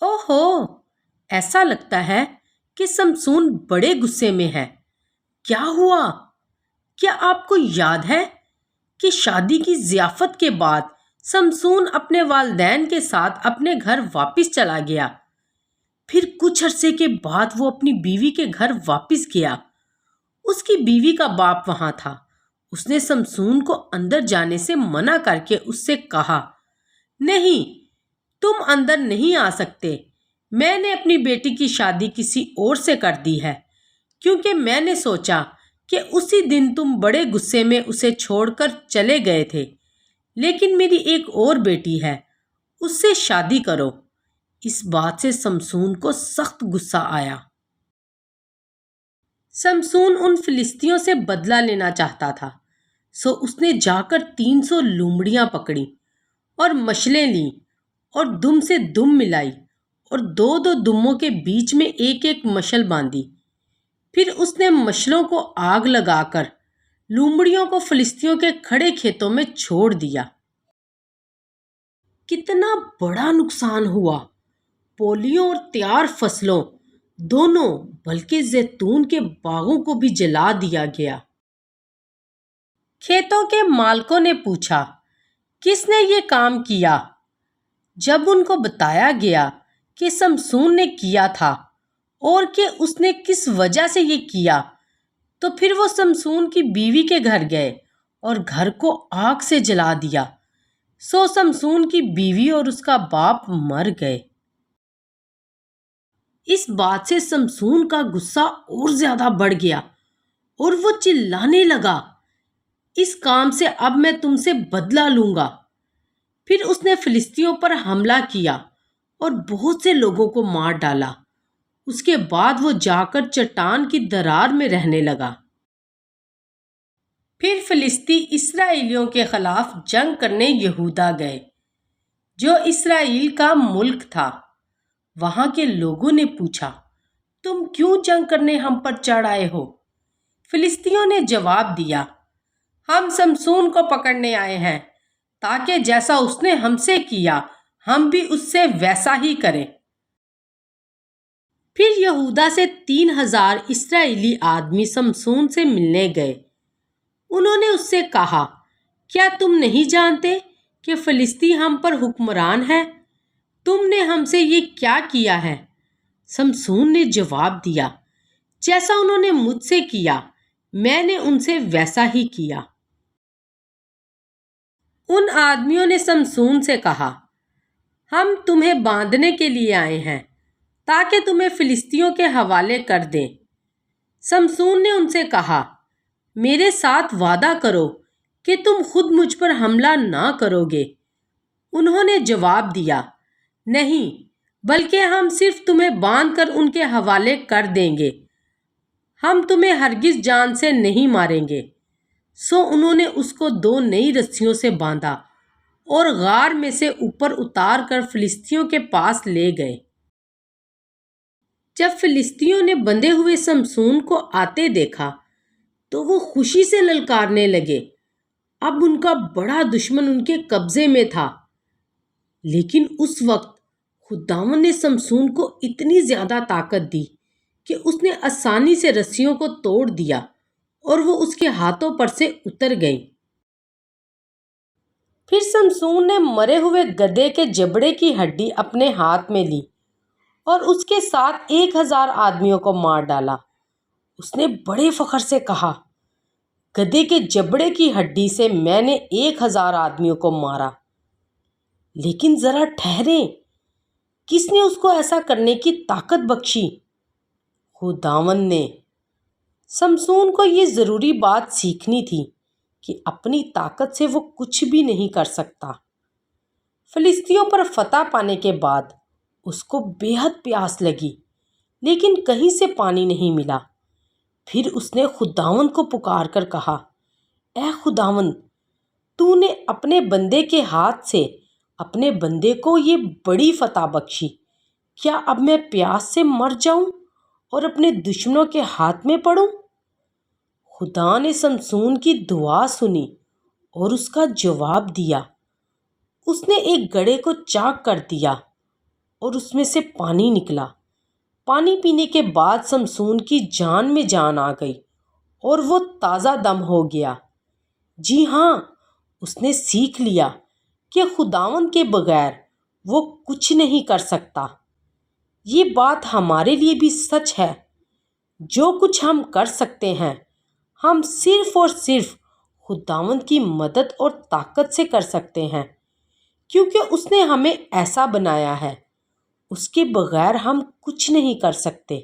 اوہو، ایسا لگتا ہے کہ سمسون بڑے غصے میں ہے۔ کیا ہوا؟ کیا آپ کو یاد ہے کہ شادی کی ضیافت کے بعد سمسون اپنے والدین کے ساتھ اپنے گھر واپس چلا گیا؟ پھر کچھ عرصے کے بعد وہ اپنی بیوی کے گھر واپس گیا۔ اس کی بیوی کا باپ وہاں تھا۔ اس نے سمسون کو اندر جانے سے منع کر کے اس سے کہا، نہیں، تم اندر نہیں آ سکتے۔ میں نے اپنی بیٹی کی شادی کسی اور سے کر دی ہے، کیونکہ میں نے سوچا کہ اسی دن تم بڑے غصے میں اسے چھوڑ کر چلے گئے تھے، لیکن میری ایک اور بیٹی ہے، اس سے شادی کرو۔ اس بات سے سمسون کو سخت غصہ آیا۔ سمسون ان فلسطینیوں سے بدلہ لینا چاہتا تھا، سو اس نے جا کر 300 لومڑیاں پکڑی اور مشلیں لیں اور دم سے دم ملائی اور دو دو دموں کے بیچ میں ایک ایک مشل باندھی۔ پھر اس نے مشلوں کو آگ لگا کر لومڑیوں کو فلسطینیوں کے کھڑے کھیتوں میں چھوڑ دیا۔ کتنا بڑا نقصان ہوا! پولیوں اور تیار فصلوں دونوں، بلکہ زیتون کے باغوں کو بھی جلا دیا گیا۔ کھیتوں کے مالکوں نے پوچھا، کس نے یہ کام کیا؟ جب ان کو بتایا گیا کہ سمسون نے کیا تھا اور کہ اس نے کس وجہ سے یہ کیا، تو پھر وہ سمسون کی بیوی کے گھر گئے اور گھر کو آگ سے جلا دیا۔ سو سمسون کی بیوی اور اس کا باپ مر گئے۔ اس بات سے سمسون کا غصہ اور زیادہ بڑھ گیا اور وہ چلانے لگا، اس کام سے اب میں تم سے بدلہ لوں گا۔ پھر اس نے فلسطینیوں پر حملہ کیا اور بہت سے لوگوں کو مار ڈالا۔ اس کے بعد وہ جا کر چٹان کی درار میں رہنے لگا۔ پھر فلسطی اسرائیلیوں کے خلاف جنگ کرنے یہودا گئے، جو اسرائیل کا ملک تھا۔ وہاں کے لوگوں نے پوچھا، تم کیوں جنگ کرنے ہم پر چڑھ آئے ہو؟ فلسطینیوں نے جواب دیا، ہم سمسون کو پکڑنے آئے ہیں، تاکہ جیسا اس نے ہم سے کیا ہم بھی اس سے ویسا ہی کریں۔ پھر یہودا سے 3000 اسرائیلی آدمی سمسون سے ملنے گئے۔ انہوں نے اس سے کہا، کیا تم نہیں جانتے کہ فلسطی ہم پر حکمران ہے؟ تم نے ہم سے یہ کیا کیا ہے؟ سمسون نے جواب دیا، جیسا انہوں نے مجھ سے کیا میں نے ان سے ویسا ہی کیا۔ ان آدمیوں نے سمسون سے کہا، ہم تمہیں باندھنے کے لیے آئے ہیں تاکہ تمہیں فلسطینیوں کے حوالے کر دیں۔ سمسون نے ان سے کہا، میرے ساتھ وعدہ کرو کہ تم خود مجھ پر حملہ نہ کرو گے۔ انہوں نے جواب دیا، نہیں، بلکہ ہم صرف تمہیں باندھ کر ان کے حوالے کر دیں گے، ہم تمہیں ہرگز جان سے نہیں ماریں گے۔ سو انہوں نے اس کو 2 نئی رسیوں سے باندھا اور غار میں سے اوپر اتار کر فلسطینیوں کے پاس لے گئے۔ جب فلسطینیوں نے بندھے ہوئے سمسون کو آتے دیکھا تو وہ خوشی سے للکارنے لگے، اب ان کا بڑا دشمن ان کے قبضے میں تھا۔ لیکن اس وقت خداوند نے سمسون کو اتنی زیادہ طاقت دی کہ اس نے آسانی سے رسیوں کو توڑ دیا اور وہ اس کے ہاتھوں پر سے اتر گئیں۔ پھر سمسون نے مرے ہوئے گدھے کے جبڑے کی ہڈی اپنے ہاتھ میں لی اور اس کے ساتھ 1000 آدمیوں کو مار ڈالا۔ اس نے بڑے فخر سے کہا، گدھے کے جبڑے کی ہڈی سے میں نے 1000 آدمیوں کو مارا۔ لیکن ذرا ٹھہریں، کس نے اس کو ایسا کرنے کی طاقت بخشی؟ خداوند نے۔ سمسون کو یہ ضروری بات سیکھنی تھی کہ اپنی طاقت سے وہ کچھ بھی نہیں کر سکتا۔ فلسطینیوں پر فتح پانے کے بعد اس کو بے حد پیاس لگی، لیکن کہیں سے پانی نہیں ملا۔ پھر اس نے خداوند کو پکار کر کہا، اے خداوند، تو نے اپنے بندے کے ہاتھ سے اپنے بندے کو یہ بڑی فتح بخشی، کیا اب میں پیاس سے مر جاؤں اور اپنے دشمنوں کے ہاتھ میں پڑوں؟ خدا نے سمسون کی دعا سنی اور اس کا جواب دیا۔ اس نے ایک گڑھے کو چاک کر دیا اور اس میں سے پانی نکلا۔ پانی پینے کے بعد شمشون کی جان میں جان آ گئی اور وہ تازہ دم ہو گیا۔ جی ہاں، اس نے سیکھ لیا کہ خداوند کے بغیر وہ کچھ نہیں کر سکتا۔ یہ بات ہمارے لیے بھی سچ ہے۔ جو کچھ ہم کر سکتے ہیں ہم صرف اور صرف خداوند کی مدد اور طاقت سے کر سکتے ہیں، کیونکہ اس نے ہمیں ایسا بنایا ہے۔ اس کے بغیر ہم کچھ نہیں کر سکتے۔